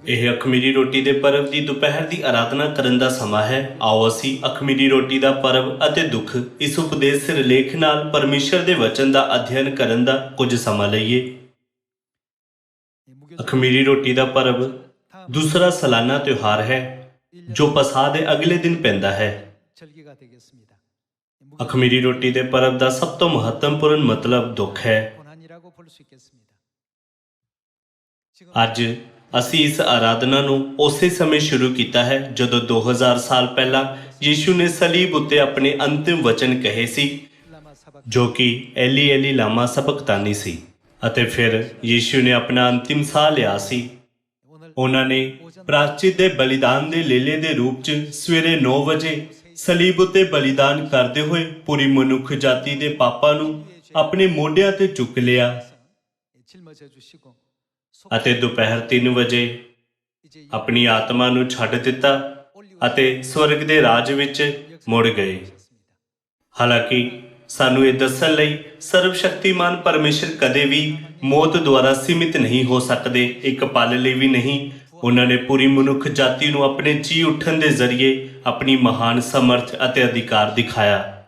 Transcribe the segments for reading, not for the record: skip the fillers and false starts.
ਇਹ ਅਖਮੀਰੀ ਰੋਟੀ ਦੇ ਪਰਵ ਦੀ ਦੁਪਹਿਰ ਦੀ ਆਰਾਧਨਾ ਕਰਨ ਦਾ ਸਮਾਂ ਹੈ। ਆਓ ਅਸੀਂ ਅਖਮੀਰੀ ਰੋਟੀ ਦਾ ਪਰਵ ਅਤੇ ਦੁੱਖ ਇਸ ਉਪਦੇਸ਼ ਸਿਰਲੇਖ ਨਾਲ ਪਰਮੇਸ਼ਰ ਦੇ ਵਚਨ ਦਾ ਅਧਿਐਨ ਕਰਨ ਦਾ ਕੁਝ ਸਮਾਂ ਲਈਏ। ਅਖਮੀਰੀ ਰੋਟੀ ਦਾ ਪਰਵ ਦੂਸਰਾ ਸਾਲਾਨਾ ਤਿਉਹਾਰ ਹੈ ਜੋ ਪਸਾਹ ਦੇ ਅਗਲੇ ਦਿਨ ਪੈਂਦਾ ਹੈ। ਅਖਮੀਰੀ ਰੋਟੀ ਦੇ ਪਰਵ ਦਾ ਸਭ ਤੋਂ ਮਹੱਤਵਪੂਰਨ ਮਤਲਬ ਦੁੱਖ ਹੈ। ਅੱਜ ਅਸੀਂ ਇਸ ਆਰਾਧਨਾ ਨੂੰ ਉਸੇ ਸਮੇਂ ਸ਼ੁਰੂ ਕੀਤਾ ਹੈ ਜਦੋਂ 2000 ਸਾਲ ਪਹਿਲਾਂ ਯੀਸ਼ੂ ਨੇ ਸਲੀਬ ਉੱਤੇ ਆਪਣੇ ਅੰਤਿਮ ਵਚਨ ਕਹੇ ਸੀ, ਜੋ ਕਿ ਐਲੀ ਐਲੀ ਲਾਮਾ ਸਬਕਤਾਨੀ ਸੀ, ਅਤੇ ਫਿਰ ਯੀਸ਼ੂ ਨੇ ਆਪਣਾ ਅੰਤਿਮ ਸਾਹ ਲਿਆ ਸੀ। ਉਹਨਾਂ ਨੇ ਪ੍ਰਾਚਿਤ ਦੇ ਬਲੀਦਾਨ ਦੇ ਲੇਲੇ ਦੇ ਰੂਪ 'ਚ ਸਵੇਰੇ 9 ਵਜੇ ਸਲੀਬ ਉੱਤੇ ਬਲੀਦਾਨ ਕਰਦੇ ਹੋਏ ਪੂਰੀ ਮਨੁੱਖ ਜਾਤੀ ਦੇ ਪਾਪਾਂ ਨੂੰ ਆਪਣੇ ਮੋਢਿਆਂ ਤੇ ਚੁੱਕ ਲਿਆ ਅਤੇ ਦੁਪਹਿਰ 3 ਵਜੇ ਆਪਣੀ ਆਤਮਾ ਨੂੰ ਛੱਡ ਦਿੱਤਾ ਅਤੇ ਸਵਰਗ ਦੇ ਰਾਜ ਵਿੱਚ ਮੁੜ ਗਏ। ਹਾਲਾਂਕਿ ਸਾਨੂੰ ਇਹ ਦੱਸਣ ਲਈ ਸਰਵਸ਼ਕਤੀਮਾਨ ਪਰਮੇਸ਼ਰ ਕਦੇ ਵੀ ਮੌਤ ਦੁਆਰਾ ਸੀਮਿਤ ਨਹੀਂ ਹੋ ਸਕਦੇ, ਇੱਕ ਪਲ ਲਈ ਵੀ ਨਹੀਂ। ਉਹਨਾਂ ਨੇ ਪੂਰੀ ਮਨੁੱਖ ਜਾਤੀ ਨੂੰ ਆਪਣੇ ਜੀ ਉੱਠਣ ਦੇ ਜ਼ਰੀਏ ਆਪਣੀ ਮਹਾਨ ਸਮਰਥ ਅਤੇ ਅਧਿਕਾਰ ਦਿਖਾਇਆ,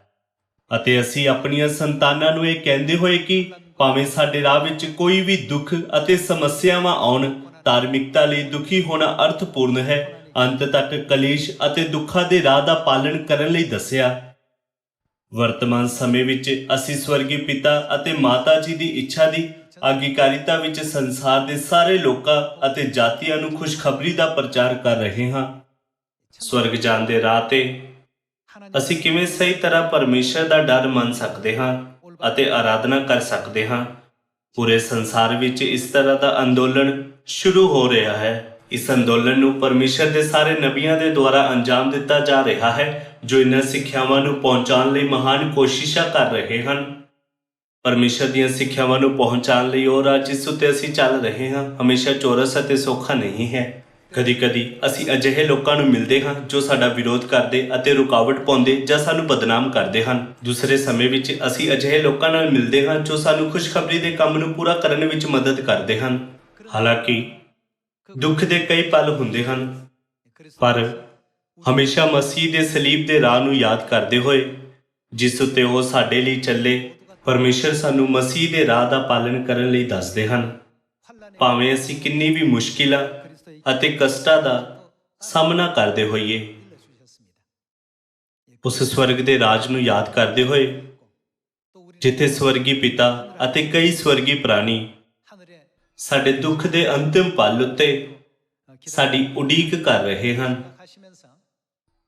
ਅਤੇ ਅਸੀਂ ਆਪਣੀਆਂ ਸੰਤਾਨਾਂ ਨੂੰ ਇਹ ਕਹਿੰਦੇ ਹੋਏ ਕਿ ਭਾਵੇਂ ਸਾਡੇ ਰਾਹ ਵਿੱਚ ਕੋਈ ਵੀ ਦੁੱਖ ਅਤੇ ਸਮੱਸਿਆਵਾਂ ਆਉਣ, ਧਾਰਮਿਕਤਾ ਲਈ ਦੁਖੀ ਹੋਣਾ ਅਰਥਪੂਰਨ ਹੈ, ਅੰਤ ਤੱਕ ਕਲੇਸ਼ ਅਤੇ ਦੁੱਖਾਂ ਦੇ ਰਾਹ ਦਾ ਪਾਲਣ ਕਰਨ ਲਈ ਦੱਸਿਆ। ਵਰਤਮਾਨ ਸਮੇਂ ਵਿੱਚ ਅਸੀਂ ਸਵਰਗੀ ਪਿਤਾ ਅਤੇ ਮਾਤਾ ਜੀ ਦੀ ਇੱਛਾ ਦੀ ਆਗਿਆਕਾਰਿਤਾ ਵਿੱਚ ਸੰਸਾਰ ਦੇ ਸਾਰੇ ਲੋਕਾਂ ਅਤੇ ਜਾਤੀਆਂ ਨੂੰ ਖੁਸ਼ਖਬਰੀ ਦਾ ਪ੍ਰਚਾਰ ਕਰ ਰਹੇ ਹਾਂ। ਸਵਰਗ ਜਾਣ ਦੇ ਰਾਹ ਤੇ ਅਸੀਂ ਕਿਵੇਂ ਸਹੀ ਤਰ੍ਹਾਂ ਪਰਮੇਸ਼ਰ ਦਾ ਡਰ ਮੰਨ ਸਕਦੇ ਹਾਂ ਅਤੇ ਆਰਾਧਨਾ ਕਰ ਸਕਦੇ ਹਾਂ। ਪੂਰੇ ਸੰਸਾਰ ਵਿੱਚ ਇਸ ਤਰ੍ਹਾਂ ਦਾ ਅੰਦੋਲਨ ਸ਼ੁਰੂ ਹੋ ਰਿਹਾ ਹੈ। ਇਸ ਅੰਦੋਲਨ ਨੂੰ ਪਰਮੇਸ਼ਰ ਦੇ ਸਾਰੇ ਨਬੀਆਂ ਦੇ ਦੁਆਰਾ ਅੰਜਾਮ ਦਿੱਤਾ ਜਾ ਰਿਹਾ ਹੈ, ਜੋ ਇਹਨਾਂ ਸਿੱਖਿਆਵਾਂ ਨੂੰ ਪਹੁੰਚਾਉਣ ਲਈ ਮਹਾਨ ਕੋਸ਼ਿਸ਼ਾਂ ਕਰ ਰਹੇ ਹਨ। ਪਰਮੇਸ਼ਰ ਦੀਆਂ ਸਿੱਖਿਆਵਾਂ ਨੂੰ ਪਹੁੰਚਾਉਣ ਲਈ ਉਹ ਰਾਹ ਜਿਸ ਉੱਤੇ ਅਸੀਂ ਚੱਲ ਰਹੇ ਹਾਂ ਹਮੇਸ਼ਾ ਚੌਰਸ ਅਤੇ ਸੌਖਾ ਨਹੀਂ ਹੈ। ਕਦੀ-ਕਦੀ ਅਸੀਂ ਅਜਿਹੇ ਲੋਕਾਂ ਨੂੰ ਮਿਲਦੇ ਹਾਂ ਜੋ ਸਾਡਾ ਵਿਰੋਧ ਕਰਦੇ ਅਤੇ ਰੁਕਾਵਟ ਪਾਉਂਦੇ ਜਾਂ ਸਾਨੂੰ ਬਦਨਾਮ ਕਰਦੇ ਹਨ। ਦੂਸਰੇ ਸਮੇਂ ਵਿੱਚ ਅਸੀਂ ਅਜਿਹੇ ਲੋਕਾਂ ਨਾਲ ਮਿਲਦੇ ਹਾਂ ਜੋ ਸਾਨੂੰ ਖੁਸ਼ਖਬਰੀ ਦੇ ਕੰਮ ਨੂੰ ਪੂਰਾ ਕਰਨ ਵਿੱਚ ਮਦਦ ਕਰਦੇ ਹਨ। ਹਾਲਾਂਕਿ ਦੁੱਖ ਦੇ ਕਈ ਪਲ ਹੁੰਦੇ ਹਨ, ਪਰ ਹਮੇਸ਼ਾ ਮਸੀਹ ਦੇ ਸਲੀਬ ਦੇ ਰਾਹ ਨੂੰ ਯਾਦ ਕਰਦੇ ਹੋਏ ਜਿਸ ਉੱਤੇ ਉਹ ਸਾਡੇ ਲਈ ਚੱਲੇ, ਪਰਮੇਸ਼ਰ ਸਾਨੂੰ ਮਸੀਹ ਦੇ ਰਾਹ ਦਾ ਪਾਲਣ ਕਰਨ ਲਈ ਦੱਸਦੇ ਹਨ। ਭਾਵੇਂ ਅਸੀਂ ਕਿੰਨੀ ਵੀ ਮੁਸ਼ਕਿਲਾਂ ਅਤੇ ਕਸ਼ਟਾਂ ਦਾ ਸਾਹਮਣਾ ਕਰਦੇ ਹੋਈਏ, ਉਸ ਸਵਰਗ ਦੇ ਰਾਜ ਨੂੰ ਯਾਦ ਕਰਦੇ ਹੋਏ ਜਿੱਥੇ ਸਵਰਗੀ ਪਿਤਾ ਅਤੇ ਕਈ ਸਵਰਗੀ ਪ੍ਰਾਣੀ ਸਾਡੇ ਦੁੱਖ ਦੇ ਅੰਤਿਮ ਪਲ ਉੱਤੇ ਸਾਡੀ ਉਡੀਕ ਕਰ ਰਹੇ ਹਨ।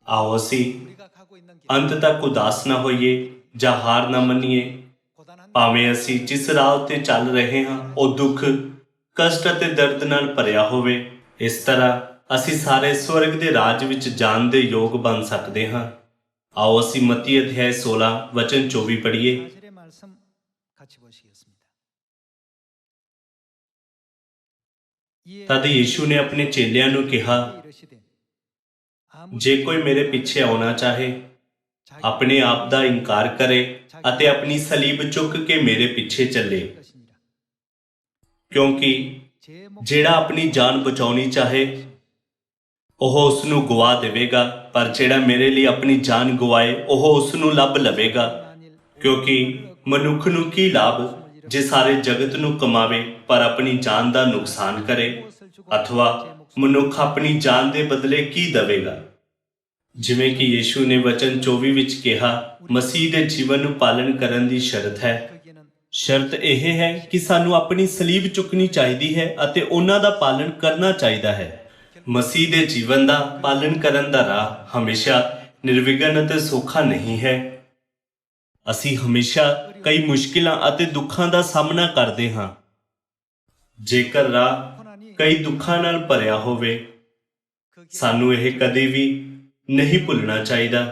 ਆਓ ਅਸੀਂ ਅੰਤ ਤੱਕ ਉਦਾਸ ਨਾ ਹੋਈਏ ਜਾਂ ਹਾਰ ਨਾ ਮੰਨੀਏ। ਭਾਵੇਂ ਅਸੀਂ ਜਿਸ ਰਾਹ ਉੱਤੇ ਚੱਲ ਰਹੇ ਹਾਂ ਉਹ ਦੁੱਖ, ਕਸ਼ਟ ਅਤੇ ਦਰਦ ਨਾਲ ਭਰਿਆ ਹੋਵੇ, ਇਸ ਤਰ੍ਹਾਂ ਅਸੀਂ ਸਾਰੇ ਸਵਰਗ ਦੇ ਰਾਜ ਵਿੱਚ ਜਾਣ ਦੇ ਯੋਗ ਬਣ ਸਕਦੇ ਹਾਂ। ਆਓ ਅਸੀਂ ਮਤੀ ਅਧਿਆਇ 16 ਵਚਨ 24 ਪੜ੍ਹੀਏ। ਤਦ ਯੀਸ਼ੂ ਨੇ ਆਪਣੇ ਚੇਲਿਆਂ ਨੂੰ ਕਿਹਾ, ਜੇ ਕੋਈ ਮੇਰੇ ਪਿੱਛੇ ਆਉਣਾ ਚਾਹੇ, ਆਪਣੇ ਆਪ ਦਾ ਇਨਕਾਰ ਕਰੇ ਅਤੇ ਆਪਣੀ ਸਲੀਬ ਚੁੱਕ ਕੇ ਮੇਰੇ ਪਿੱਛੇ ਚੱਲੇ। ਕਿਉਂਕਿ ਜਿਹੜਾ ਆਪਣੀ ਜਾਨ ਬਚਾਉਣੀ ਚਾਹੇ ਉਹ ਉਸ ਨੂੰ ਗਵਾ ਦੇਵੇਗਾ, ਪਰ ਜਿਹੜਾ ਮੇਰੇ ਲਈ ਆਪਣੀ ਜਾਨ ਗਵਾਏ ਉਹ ਉਸ ਨੂੰ ਲੱਭ ਲਵੇਗਾ। ਕਿਉਂਕਿ ਮਨੁੱਖ ਨੂੰ ਕੀ ਲਾਭ ਜੇ ਸਾਰੇ ਜਗਤ ਨੂੰ ਕਮਾਵੇ ਪਰ ਆਪਣੀ ਜਾਨ ਦਾ ਨੁਕਸਾਨ ਕਰੇ, ਅਥਵਾ ਮਨੁੱਖ ਆਪਣੀ ਜਾਨ ਦੇ ਬਦਲੇ ਕੀ ਦੇਵੇਗਾ। ਜਿਵੇਂ ਕਿ ਯੀਸ਼ੂ ਨੇ ਵਚਨ 24 ਵਿੱਚ ਕਿਹਾ, ਮਸੀਹ ਦੇ ਜੀਵਨ ਨੂੰ ਪਾਲਣ ਕਰਨ ਦੀ ਸ਼ਰਤ ਹੈ। ਸ਼ਰਤ ਇਹ ਹੈ ਕਿ ਸਾਨੂੰ ਆਪਣੀ ਸਲੀਬ ਚੁੱਕਣੀ ਚਾਹੀਦੀ ਹੈ ਅਤੇ ਉਹਨਾਂ ਦਾ ਪਾਲਣ ਕਰਨਾ ਚਾਹੀਦਾ ਹੈ। ਮਸੀਹ ਦੇ ਜੀਵਨ ਦਾ ਪਾਲਣ ਕਰਨ ਦਾ ਰਾਹ ਹਮੇਸ਼ਾ ਨਿਰਵਿਘਨ ਅਤੇ ਸੌਖਾ ਨਹੀਂ ਹੈ। ਅਸੀਂ ਹਮੇਸ਼ਾ ਕਈ ਮੁਸ਼ਕਿਲਾਂ ਅਤੇ ਦੁੱਖਾਂ ਦਾ ਸਾਹਮਣਾ ਕਰਦੇ ਹਾਂ। ਜੇਕਰ ਰਾਹ ਕਈ ਦੁੱਖਾਂ ਨਾਲ ਭਰਿਆ ਹੋਵੇ, ਸਾਨੂੰ ਇਹ ਕਦੇ ਵੀ ਨਹੀਂ ਭੁੱਲਣਾ ਚਾਹੀਦਾ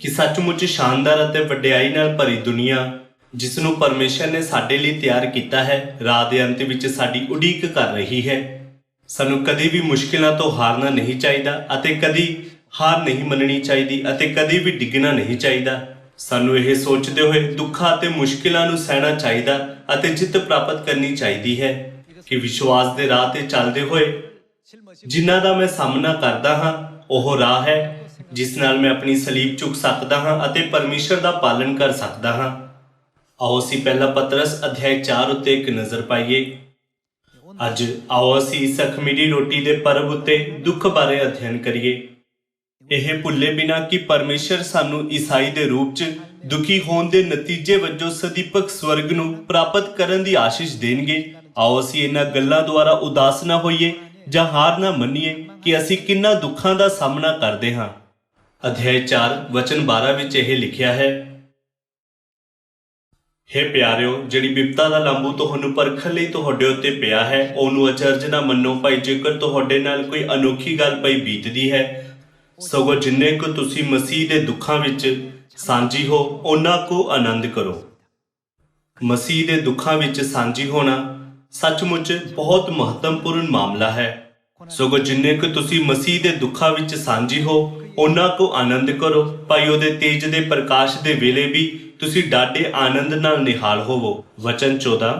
ਕਿ ਸੱਚਮੁੱਚ ਸ਼ਾਨਦਾਰ ਅਤੇ ਵਡਿਆਈ ਨਾਲ ਭਰੀ ਦੁਨੀਆ ਜਿਸ ਨੂੰ ਪਰਮੇਸ਼ਰ ਨੇ ਸਾਡੇ ਲਈ ਤਿਆਰ ਕੀਤਾ ਹੈ, ਰਾਹ ਦੇ ਅੰਤ ਵਿੱਚ ਸਾਡੀ ਉਡੀਕ ਕਰ ਰਹੀ ਹੈ। ਸਾਨੂੰ ਕਦੇ ਵੀ ਮੁਸ਼ਕਿਲਾਂ ਤੋਂ ਹਾਰਨਾ ਨਹੀਂ ਚਾਹੀਦਾ ਅਤੇ ਕਦੀ ਹਾਰ ਨਹੀਂ ਮੰਨਣੀ ਚਾਹੀਦੀ ਅਤੇ ਕਦੇ ਵੀ ਡਿੱਗਣਾ ਨਹੀਂ ਚਾਹੀਦਾ। ਸਾਨੂੰ ਇਹ ਸੋਚਦੇ ਹੋਏ ਦੁੱਖਾਂ ਅਤੇ ਮੁਸ਼ਕਿਲਾਂ ਨੂੰ ਸਹਿਣਾ ਚਾਹੀਦਾ ਅਤੇ ਜਿੱਤ ਪ੍ਰਾਪਤ ਕਰਨੀ ਚਾਹੀਦੀ ਹੈ ਕਿ ਵਿਸ਼ਵਾਸ ਦੇ ਰਾਹ ਤੇ ਚੱਲਦੇ ਹੋਏ ਜਿਨ੍ਹਾਂ ਦਾ ਮੈਂ ਸਾਹਮਣਾ ਕਰਦਾ ਹਾਂ ਉਹ ਰਾਹ ਹੈ ਜਿਸ ਨਾਲ ਮੈਂ ਆਪਣੀ ਸਲੀਬ ਚੁੱਕ ਸਕਦਾ ਹਾਂ ਅਤੇ ਪਰਮੇਸ਼ਰ ਦਾ ਪਾਲਨ ਕਰ ਸਕਦਾ ਹਾਂ। ਆਓ ਅਸੀਂ ਪਹਿਲਾ ਪਤਰਸ ਅਧਿਆਇ 4 ਉੱਤੇ ਇੱਕ ਨਜ਼ਰ ਪਾਈਏ। ਅੱਜ ਆਓ ਅਸੀਂ ਸਖਮੀਰੀ ਰੋਟੀ ਦੇ ਪਰਬ ਉੱਤੇ ਦੁੱਖ ਬਾਰੇ ਅਧਿਐਨ ਕਰੀਏ। ਇਹ ਭੁੱਲੇ ਬਿਨਾਂ ਕਿ ਪਰਮੇਸ਼ਰ ਸਾਨੂੰ ਈਸਾਈ ਦੇ ਰੂਪ 'ਚ ਦੁਖੀ ਹੋਣ ਦੇ ਨਤੀਜੇ ਵਜੋਂ ਸਦੀਪਕ ਸਵਰਗ ਨੂੰ ਪ੍ਰਾਪਤ ਕਰਨ ਦੀ ਆਸ਼ੀਸ਼ ਦੇਣਗੇ। ਆਓ ਅਸੀਂ ਇਹਨਾਂ ਗੱਲਾਂ ਦੁਆਰਾ ਉਦਾਸ ਨਾ ਹੋਈਏ ਜਾਂ ਹਾਰ ਨਾ ਮੰਨੀਏ ਕਿ ਅਸੀਂ ਕਿੰਨਾ ਦੁੱਖਾਂ ਦਾ ਸਾਹਮਣਾ ਕਰਦੇ ਹਾਂ। ਅਧਿਆਇ 4 ਵਚਨ 12 ਵਿੱਚ ਇਹ ਲਿਖਿਆ ਹੈ, ਹੇ ਪਿਆਰਿਓ, ਜਿਹੜੀ ਬਿਪਤਾ ਦਾ ਲਾਂਬੂ ਤੁਹਾਨੂੰ ਪਰਖਣ ਲਈ ਤੁਹਾਡੇ ਉੱਤੇ ਪਿਆ ਹੈ ਉਹਨੂੰ ਅਚਰਜ ਨਾ ਮੰਨੋ। ਭਾਈ ਜੇਕਰ ਤੁਹਾਡੇ ਨਾਲ ਕੋਈ ਅਨੋਖੀ ਗੱਲ ਪਈ ਬੀਤਦੀ ਹੈ, ਸਗੋਂ ਜਿੰਨੇ ਕੁ ਤੁਸੀਂ ਮਸੀਹ ਦੇ ਦੁੱਖਾਂ ਵਿੱਚ ਸਾਂਝੀ ਹੋ ਉਹਨਾਂ ਕੋ ਆਨੰਦ ਕਰੋ। ਮਸੀਹ ਦੇ ਦੁੱਖਾਂ ਵਿੱਚ ਸਾਂਝੀ ਹੋਣਾ ਸੱਚਮੁੱਚ ਬਹੁਤ ਮਹੱਤਵਪੂਰਨ ਮਾਮਲਾ ਹੈ। ਸਗੋਂ ਜਿੰਨੇ ਕੁ ਤੁਸੀਂ ਮਸੀਹ ਦੇ ਦੁੱਖਾਂ ਵਿੱਚ ਸਾਂਝੀ ਹੋ ਉਹਨਾਂ ਕੋ ਆਨੰਦ ਕਰੋ। ਭਾਈ ਉਹਦੇ ਤੇਜ ਦੇ ਪ੍ਰਕਾਸ਼ ਦੇ ਵੇਲੇ ਵੀ ਤੁਸੀਂ ਡਾਢੇ ਆਨੰਦ ਨਾਲ ਨਿਹਾਲ ਹੋਵੋ। ਵਚਨ 14,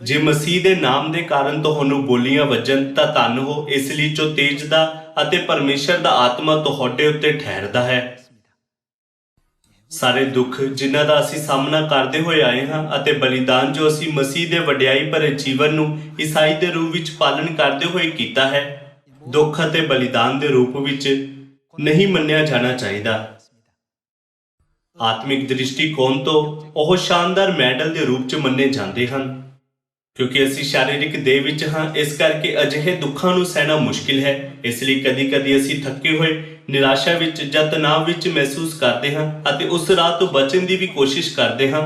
ਜੇ ਮਸੀਹ ਦੇ ਨਾਮ ਦੇ ਕਾਰਨ ਤੁਹਾਨੂੰ ਬੋਲੀਆਂ ਵੱਜਣ ਤਾਂ ਧੰਨ ਹੋ, ਇਸ ਲਈ ਜੋ ਤੇਜ ਦਾ ਅਤੇ ਪਰਮੇਸ਼ਰ ਦਾ ਆਤਮਾ ਤੁਹਾਡੇ ਉੱਤੇ ਠਹਿਰਦਾ ਹੈ। ਸਾਰੇ ਦੁੱਖ ਜਿਨ੍ਹਾਂ ਦਾ ਅਸੀਂ ਸਾਹਮਣਾ ਕਰਦੇ ਹੋਏ ਆਏ ਹਾਂ ਅਤੇ ਬਲੀਦਾਨ ਜੋ ਅਸੀਂ ਮਸੀਹ ਦੇ ਵਡਿਆਈ ਭਰੇ ਜੀਵਨ ਨੂੰ ਈਸਾਈ ਦੇ ਰੂਪ ਵਿੱਚ ਪਾਲਣ ਕਰਦੇ ਹੋਏ ਕੀਤਾ ਹੈ, ਦੁੱਖ ਅਤੇ ਬਲੀਦਾਨ ਦੇ ਰੂਪ ਵਿੱਚ ਨਹੀਂ ਮੰਨਿਆ ਜਾਣਾ ਚਾਹੀਦਾ। ਆਤਮਿਕ ਦ੍ਰਿਸ਼ਟੀਕੋਣ ਤੋਂ ਉਹ ਸ਼ਾਨਦਾਰ ਮੈਡਲ ਦੇ ਰੂਪ 'ਚ ਮੰਨੇ ਜਾਂਦੇ ਹਨ। ਕਿਉਂਕਿ ਅਸੀਂ ਸਰੀਰਕ ਦੇਹ ਵਿੱਚ ਹਾਂ, ਇਸ ਕਰਕੇ ਅਜਿਹੇ ਦੁੱਖਾਂ ਨੂੰ ਸਹਿਣਾ ਮੁਸ਼ਕਿਲ ਹੈ। ਇਸ ਲਈ ਕਦੀ-ਕਦੀ ਅਸੀਂ ਥੱਕੇ ਹੋਏ, ਨਿਰਾਸ਼ਾ ਵਿੱਚ ਜਾਂ ਤਣਾਅ ਵਿੱਚ ਮਹਿਸੂਸ ਕਰਦੇ ਹਾਂ ਅਤੇ ਉਸ ਰਾਹ ਤੋਂ ਬਚਣ ਦੀ ਵੀ ਕੋਸ਼ਿਸ਼ ਕਰਦੇ ਹਾਂ।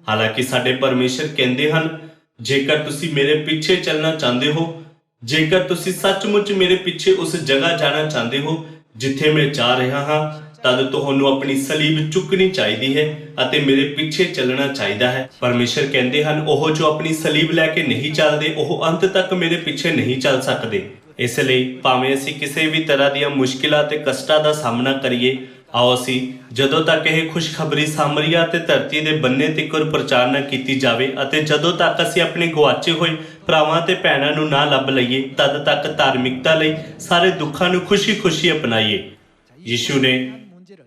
ਹਾਲਾਂਕਿ ਸਾਡੇ ਪਰਮੇਸ਼ਰ ਕਹਿੰਦੇ ਹਨ, ਜੇਕਰ ਤੁਸੀਂ ਮੇਰੇ ਪਿੱਛੇ ਚੱਲਣਾ ਚਾਹੁੰਦੇ ਹੋ, ਜੇਕਰ ਤੁਸੀਂ ਸੱਚਮੁੱਚ ਮੇਰੇ ਪਿੱਛੇ ਉਸ ਜਗ੍ਹਾ ਜਾਣਾ ਚਾਹੁੰਦੇ ਹੋ ਜਿੱਥੇ ਮੈਂ ਜਾ ਰਿਹਾ ਹਾਂ, ਤਦ ਤੁਹਾਨੂੰ ਆਪਣੀ ਸਲੀਬ ਚੁੱਕਣੀ ਚਾਹੀਦੀ ਹੈ ਅਤੇ ਮੇਰੇ ਪਿੱਛੇ ਚੱਲਣਾ ਚਾਹੀਦਾ ਹੈ। ਪਰਮੇਸ਼ਰ ਕਹਿੰਦੇ ਹਨ, ਉਹ ਜੋ ਆਪਣੀ ਸਲੀਬ ਲੈ ਕੇ ਨਹੀਂ ਚੱਲਦੇ ਉਹ ਅੰਤ ਤੱਕ ਮੇਰੇ ਪਿੱਛੇ ਨਹੀਂ ਚੱਲ ਸਕਦੇ। ਇਸ ਲਈ ਭਾਵੇਂ ਅਸੀਂ ਕਿਸੇ ਵੀ ਤਰ੍ਹਾਂ ਦੀਆਂ ਮੁਸ਼ਕਿਲਾਂ ਤੇ ਕਸ਼ਟਾਂ ਦਾ ਸਾਹਮਣਾ ਕਰੀਏ, ਆਓ ਅਸੀਂ ਜਦੋਂ ਤੱਕ ਇਹ ਖੁਸ਼ਖਬਰੀ ਸਾਮਰੀਆ ਤੇ ਧਰਤੀ ਦੇ ਬੰਨੇ ਤੀਕਰ ਪ੍ਰਚਾਰ ਨਾ ਕੀਤੀ ਜਾਵੇ ਅਤੇ ਜਦੋਂ ਤੱਕ ਅਸੀਂ ਆਪਣੇ ਗੁਆਚੇ ਹੋਏ ਭਰਾਵਾਂ ਤੇ ਭੈਣਾਂ ਨੂੰ ਨਾ ਲੱਭ ਲਈਏ, ਤਦ ਤੱਕ ਧਾਰਮਿਕਤਾ ਲਈ ਸਾਰੇ ਦੁੱਖਾਂ ਨੂੰ ਖੁਸ਼ੀ-ਖੁਸ਼ੀ ਅਪਣਾਈਏ। ਯਿਸੂ ਨੇ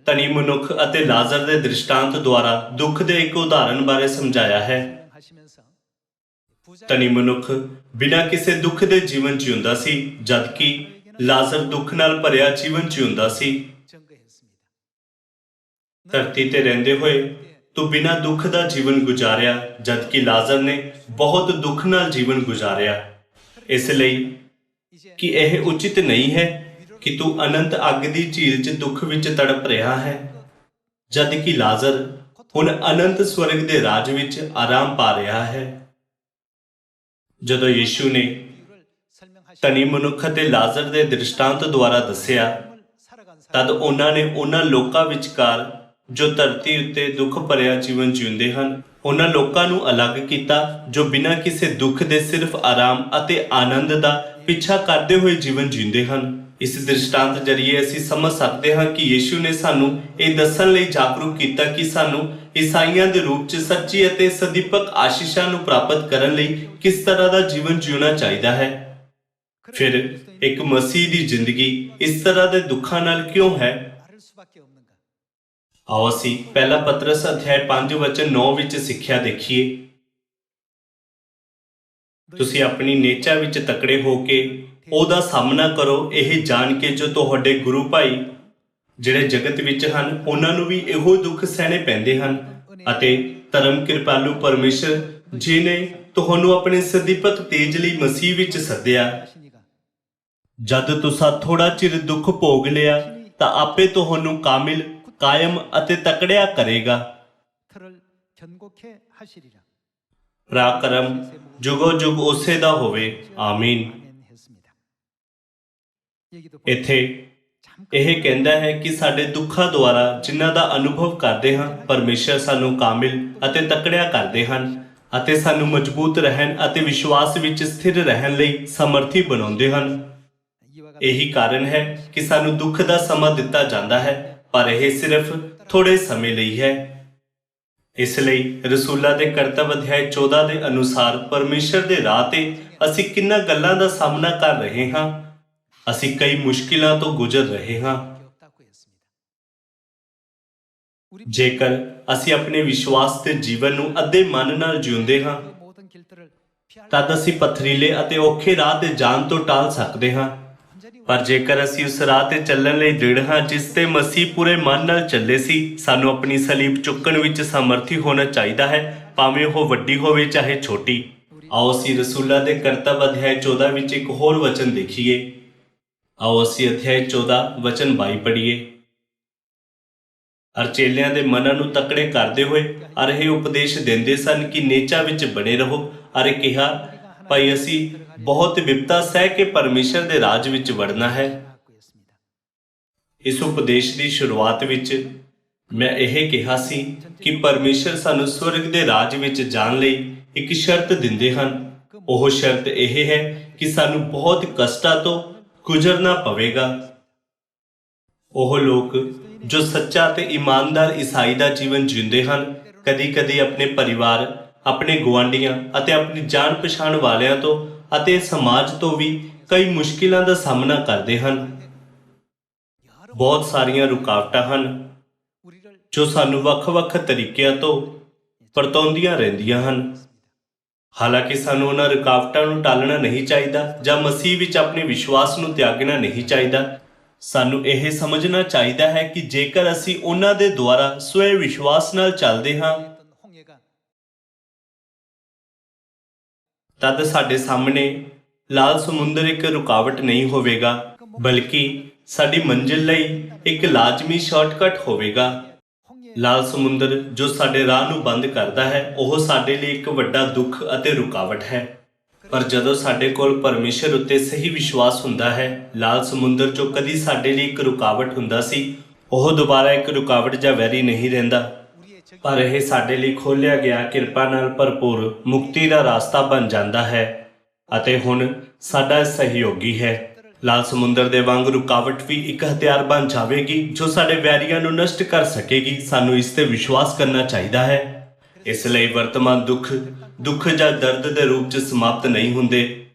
ਧਨੀ ਮਨੁੱਖ ਅਤੇ ਲਾਜ਼ਰ ਦੇ ਦ੍ਰਿਸ਼ਟਾਂਤ ਦੁਆਰਾ ਦੁੱਖ ਦੇ ਇੱਕ ਉਦਾਹਰਣ ਬਾਰੇ ਸਮਝਾਇਆ ਹੈ। ਧਨੀ ਮਨੁੱਖ ਬਿਨਾਂ ਕਿਸੇ ਦੁੱਖ ਦੇ ਜੀਵਨ ਜਿਉਂਦਾ ਸੀ, ਜਦਕਿ ਲਾਜ਼ਰ ਦੁੱਖ ਨਾਲ ਭਰਿਆ ਜੀਵਨ ਜਿਉਂਦਾ ਸੀ। ਧਰਤੀ ਤੇ ਰਹਿੰਦੇ ਹੋਏ ਤੂੰ ਬਿਨਾਂ ਦੁੱਖ ਦਾ ਜੀਵਨ ਗੁਜ਼ਾਰਿਆ, ਜਦਕਿ ਲਾਜ਼ਰ ਨੇ ਬਹੁਤ ਦੁੱਖ ਨਾਲ ਜੀਵਨ ਗੁਜ਼ਾਰਿਆ। ਇਸ ਲਈ ਕਿ ਇਹ ਉਚਿਤ ਨਹੀਂ ਹੈ ਕਿ ਤੂੰ ਅਨੰਤ ਅੱਗ ਦੀ ਝੀਲ 'ਚ ਦੁੱਖ ਵਿੱਚ ਤੜਪ ਰਿਹਾ ਹੈ, ਜਦਕਿ ਲਾਜ਼ਰ ਹੁਣ ਅਨੰਤ ਸਵਰਗ ਦੇ ਰਾਜ ਵਿੱਚ ਆਰਾਮ ਪਾ ਰਿਹਾ ਹੈ। ਜਦੋਂ ਯਿਸੂ ਨੇ ਧਨੀ ਮਨੁੱਖ ਅਤੇ ਲਾਜ਼ਰ ਦੇ ਦ੍ਰਿਸ਼ਟਾਂਤ ਦੁਆਰਾ ਦੱਸਿਆ, ਤਦ ਉਹਨਾਂ ਨੇ ਉਹਨਾਂ ਲੋਕਾਂ ਵਿਚਕਾਰ ਜੋ ਧਰਤੀ ਉੱਤੇ ਦੁੱਖ ਭਰਿਆ ਜੀਵਨ ਜਿਉਂਦੇ ਹਨ, ਉਹਨਾਂ ਲੋਕਾਂ ਨੂੰ ਅਲੱਗ ਕੀਤਾ ਜੋ ਬਿਨਾਂ ਕਿਸੇ ਦੁੱਖ ਦੇ ਸਿਰਫ ਆਰਾਮ ਅਤੇ ਆਨੰਦ ਦਾ ਪਿੱਛਾ ਕਰਦੇ ਹੋਏ ਜੀਵਨ ਜਿਉਂਦੇ ਹਨ। ਇਸ ਦ੍ਰਿਸ਼ਟਾਂਤ ਜ਼ਰੀਏ ਅਸੀਂ ਸਮਝ ਸਕਦੇ ਹਾਂ ਕਿ ਯਿਸੂ ਨੇ ਸਾਨੂੰ ਇਹ ਦੱਸਣ ਲਈ ਜਾਗਰੂਕ ਕੀਤਾ ਕਿ ਸਾਨੂੰ ਈਸਾਈਆਂ ਦੇ ਰੂਪ 'ਚ ਸੱਚੀ ਅਤੇ ਸਦੀਪਕ ਆਸ਼ੀਸ਼ਾਂ ਨੂੰ ਪ੍ਰਾਪਤ ਕਰਨ ਲਈ ਕਿਸ ਤਰ੍ਹਾਂ ਦਾ ਜੀਵਨ ਜਿਉਣਾ ਚਾਹੀਦਾ ਹੈ। ਫਿਰ ਇੱਕ ਮਸੀਹ ਦੀ ਜ਼ਿੰਦਗੀ ਇਸ ਤਰ੍ਹਾਂ ਦੇ ਦੁੱਖਾਂ ਨਾਲ ਕਿਉਂ ਹੈ? ਆਓ ਅਸੀਂ ਪਹਿਲਾ ਪਤਰਸ ਅਧਿਆਇ 5 ਵਚਨ 9 ਵਿੱਚ ਸਿੱਖਿਆ ਦੇਖੀਏ। ਤੁਸੀਂ ਆਪਣੀ ਨੇਚਾ ਵਿੱਚ ਤਕੜੇ ਹੋ ਕੇ ਉਹਦਾ ਸਾਹਮਣਾ ਕਰੋ, ਇਹ ਜਾਣ ਕੇ ਜੋ ਤੁਹਾਡੇ ਗੁਰੂ ਭਾਈ ਜਿਹੜੇ ਜਗਤ ਵਿੱਚ ਹਨ ਉਹਨਾਂ ਨੂੰ ਵੀ ਇਹੋ ਦੁੱਖ ਸਹਿਣੇ ਪੈਂਦੇ ਹਨ ਅਤੇ ਧਰਮ ਕਿਰਪਾਲੂ ਪਰਮੇਸ਼ਰ ਜੀ ਨੇ ਤੁਹਾਨੂੰ ਆਪਣੇ ਸਦੀਪਕ ਤੇਜ ਲਈ ਮਸੀਹ ਵਿੱਚ ਸੱਦਿਆ। ਜਦ ਤੁਸੀਂ ਥੋੜਾ ਚਿਰ ਦੁੱਖ ਭੋਗ ਲਿਆ ਤਾਂ ਆਪੇ ਤੁਹਾਨੂੰ ਕਾਮਿਲ, ਕਾਇਮ ਅਤੇ ਤਕੜਿਆ ਕਰੇਗਾ। ਪਰਾਕਰਮ ਜੁਗੋ ਜੁਗ ਉਸੇ ਦਾ ਹੋਵੇ, ਆਮੀਨ। ਇੱਥੇ ਇਹ ਕਹਿੰਦਾ ਹੈ ਕਿ ਸਾਡੇ ਦੁੱਖਾਂ ਦੁਆਰਾ ਜਿਨ੍ਹਾਂ ਦਾ ਅਨੁਭਵ ਕਰਦੇ ਹਾਂ, ਪਰਮੇਸ਼ਰ ਸਾਨੂੰ ਕਾਮਿਲ ਅਤੇ ਤਕੜਿਆ ਕਰਦੇ ਹਨ ਅਤੇ ਸਾਨੂੰ ਮਜ਼ਬੂਤ ਰਹਿਣ ਅਤੇ ਵਿਸ਼ਵਾਸ ਵਿੱਚ ਸਥਿਰ ਰਹਿਣ ਲਈ ਸਮਰਥੀ ਬਣਾਉਂਦੇ ਹਨ। ਇਹੀ ਕਾਰਨ ਹੈ ਕਿ ਸਾਨੂੰ ਦੁੱਖ ਦਾ ਸਮਾਂ ਦਿੱਤਾ ਜਾਂਦਾ ਹੈ, ਪਰ ਇਹ ਸਿਰਫ ਥੋੜੇ ਸਮੇਂ ਲਈ ਹੈ। ਇਸ ਲਈ ਰਸੂਲਾਂ ਦੇ ਕਰਤੱਵ ਅਧਿਆਇ 14 ਦੇ ਅਨੁਸਾਰ ਪਰਮੇਸ਼ਰ ਦੇ ਰਾਹ ਤੇ ਅਸੀਂ ਕਿੰਨਾ ਗੱਲਾਂ ਦਾ ਸਾਹਮਣਾ ਕਰ ਰਹੇ ਹਾਂ। ਅਸੀਂ ਕਈ ਮੁਸ਼ਕਿਲਾਂ ਤੋਂ ਗੁਜ਼ਰ ਰਹੇ ਹਾਂ। ਜੇਕਰ ਅਸੀਂ ਆਪਣੇ ਵਿਸ਼ਵਾਸ ਤੇ ਜੀਵਨ ਨੂੰ ਅੱਧੇ ਮਨ ਨਾਲ ਜਿਉਂਦੇ ਹਾਂ, ਤਦ ਅਸੀਂ ਪਥਰੀਲੇ ਅਤੇ ਔਖੇ ਰਾਹ ਤੇ ਜਾਣ ਤੋਂ ਟਾਲ ਸਕਦੇ ਹਾਂ। ਪਰ ਜੇਕਰ ਅਸੀਂ ਉਸ ਰਾਹ ਤੇ ਚੱਲਣ ਲਈ ਦ੍ਰਿੜ ਹਾਂ ਜਿਸ ਤੇ ਮਸੀਹ ਪੂਰੇ ਮਨ ਨਾਲ ਚੱਲੇ ਸੀ, ਸਾਨੂੰ ਆਪਣੀ ਸਲੀਬ ਚੁੱਕਣ ਵਿੱਚ ਸਮਰਥੀ ਹੋਣਾ ਚਾਹੀਦਾ ਹੈ, ਭਾਵੇਂ ਉਹ ਵੱਡੀ ਹੋਵੇ ਚਾਹੇ ਛੋਟੀ। ਆਓ ਅਸੀਂ ਰਸੂਲਾਂ ਦੇ ਕਰਤੱਵ ਅਧਿਆਇ 14 ਵਿੱਚ ਇੱਕ ਹੋਰ ਵਚਨ ਦੇਖੀਏ। ਆਓ ਅਸੀਂ ਅਧਿਆਇ 14 ਵਚਨ 22 ਪੜ੍ਹੀਏ। ਅਰ ਚੇਲਿਆਂ ਦੇ ਮਨਾਂ ਨੂੰ ਤਕੜੇ ਕਰਦੇ ਹੋਏ ਅਰ ਇਹ ਉਪਦੇਸ਼ ਦਿੰਦੇ ਸਨ ਕਿ ਨੇਚਾ ਵਿੱਚ ਬਣੇ ਰਹੋ। ਅਰ ਕਿਹਾ, ਭਾਈ ਅਸੀਂ ਬਹੁਤ ਵਿਪਤਾ ਸਹਿ ਕੇ ਪਰਮੇਸ਼ਰ ਦੇ ਰਾਜ ਵਿੱਚ ਵੜਨਾ ਹੈ। ਇਸ ਉਪਦੇਸ਼ ਦੀ ਸ਼ੁਰੂਆਤ ਵਿੱਚ ਮੈਂ ਇਹ ਕਿਹਾ ਸੀ ਕਿ ਪਰਮੇਸ਼ਰ ਸਾਨੂੰ ਸਵਰਗ ਦੇ ਰਾਜ ਵਿੱਚ ਜਾਣ ਲਈ ਇੱਕ ਸ਼ਰਤ ਦਿੰਦੇ ਹਨ। ਉਹ ਸ਼ਰਤ ਇਹ ਹੈ ਕਿ ਸਾਨੂੰ ਬਹੁਤ ਕਸ਼ਟਾਂ ਤੋਂ ਗੁਜ਼ਰਨਾ ਪਵੇਗਾ। ਉਹ ਲੋਕ ਜੋ ਸੱਚਾ ਤੇ ਇਮਾਨਦਾਰ ਈਸਾਈ ਦਾ ਜੀਵਨ ਜਿਉਂਦੇ ਹਨ, ਕਦੀ-ਕਦੀ ਆਪਣੇ ਪਰਿਵਾਰ, ਆਪਣੇ ਗੁਆਂਢੀਆਂ ਅਤੇ ਆਪਣੀ ਜਾਣ ਪਛਾਣ ਵਾਲਿਆਂ ਤੋਂ ਅਤੇ ਸਮਾਜ ਤੋਂ ਵੀ ਕਈ ਮੁਸ਼ਕਿਲਾਂ ਦਾ ਸਾਹਮਣਾ ਕਰਦੇ ਹਨ। ਬਹੁਤ ਸਾਰੀਆਂ ਰੁਕਾਵਟਾਂ ਹਨ ਜੋ ਸਾਨੂੰ ਵੱਖ-ਵੱਖ ਤਰੀਕਿਆਂ ਤੋਂ ਪਰਤਾਉਂਦੀਆਂ ਰਹਿੰਦੀਆਂ ਹਨ। ਹਾਲਾਂਕਿ ਸਾਨੂੰ ਉਹਨਾਂ ਰੁਕਾਵਟਾਂ ਨੂੰ ਟਾਲਣਾ ਨਹੀਂ ਚਾਹੀਦਾ ਜਾਂ ਮਸੀਹ ਵਿੱਚ ਆਪਣੇ ਵਿਸ਼ਵਾਸ ਨੂੰ ਤਿਆਗਣਾ ਨਹੀਂ ਚਾਹੀਦਾ। ਸਾਨੂੰ ਇਹ ਸਮਝਣਾ ਚਾਹੀਦਾ ਹੈ ਕਿ ਜੇਕਰ ਅਸੀਂ ਉਹਨਾਂ ਦੇ ਦੁਆਰਾ ਸਵੈ ਵਿਸ਼ਵਾਸ ਨਾਲ ਚੱਲਦੇ ਹਾਂ, ਤਦ ਸਾਡੇ ਸਾਹਮਣੇ ਲਾਲ ਸਮੁੰਦਰ ਇੱਕ ਰੁਕਾਵਟ ਨਹੀਂ ਹੋਵੇਗਾ, ਬਲਕਿ ਸਾਡੀ ਮੰਜ਼ਿਲ ਲਈ ਇੱਕ ਲਾਜ਼ਮੀ ਸ਼ਾਰਟਕਟ ਹੋਵੇਗਾ। ਲਾਲ ਸਮੁੰਦਰ ਜੋ ਸਾਡੇ ਰਾਹ ਨੂੰ ਬੰਦ ਕਰਦਾ ਹੈ, ਉਹ ਸਾਡੇ ਲਈ ਇੱਕ ਵੱਡਾ ਦੁੱਖ ਅਤੇ ਰੁਕਾਵਟ ਹੈ। ਪਰ ਜਦੋਂ ਸਾਡੇ ਕੋਲ ਪਰਮੇਸ਼ਰ ਉੱਤੇ ਸਹੀ ਵਿਸ਼ਵਾਸ ਹੁੰਦਾ ਹੈ, ਲਾਲ ਸਮੁੰਦਰ ਜੋ ਕਦੀ ਸਾਡੇ ਲਈ ਇੱਕ ਰੁਕਾਵਟ ਹੁੰਦਾ ਸੀ, ਉਹ ਦੁਬਾਰਾ ਇੱਕ ਰੁਕਾਵਟ ਜਾਂ ਵੈਰੀ ਨਹੀਂ ਰਹਿੰਦਾ, ਪਰ ਇਹ ਸਾਡੇ ਲਈ ਖੋਲ੍ਹਿਆ ਗਿਆ ਕਿਰਪਾ ਨਾਲ ਭਰਪੂਰ ਮੁਕਤੀ ਦਾ ਰਾਸਤਾ ਬਣ ਜਾਂਦਾ ਹੈ ਅਤੇ ਹੁਣ ਸਾਡਾ ਸਹਿਯੋਗੀ ਹੈ। ਲਾਲ ਸਮੁੰਦਰ ਦੇ ਵਾਂਗ ਰੁਕਾਵਟ ਵੀ ਇੱਕ ਹਥਿਆਰ ਬਣ ਜਾਵੇਗੀ ਜੋ ਸਾਡੇ ਵੈਰੀਆਂ ਨੂੰ ਨਸ਼ਟ ਕਰ ਸਕੇਗੀ। ਸਾਨੂੰ ਇਸ ਤੇ ਵਿਸ਼ਵਾਸ ਕਰਨਾ ਚਾਹੀਦਾ ਹੈ। ਇਸ ਲਈ ਵਰਤਮਾਨ ਦੁੱਖ ਜਾਂ ਦਰਦ ਦੇ ਰੂਪ 'ਚ ਸਮਾਪਤ ਨਹੀਂ ਹੁੰਦੇ,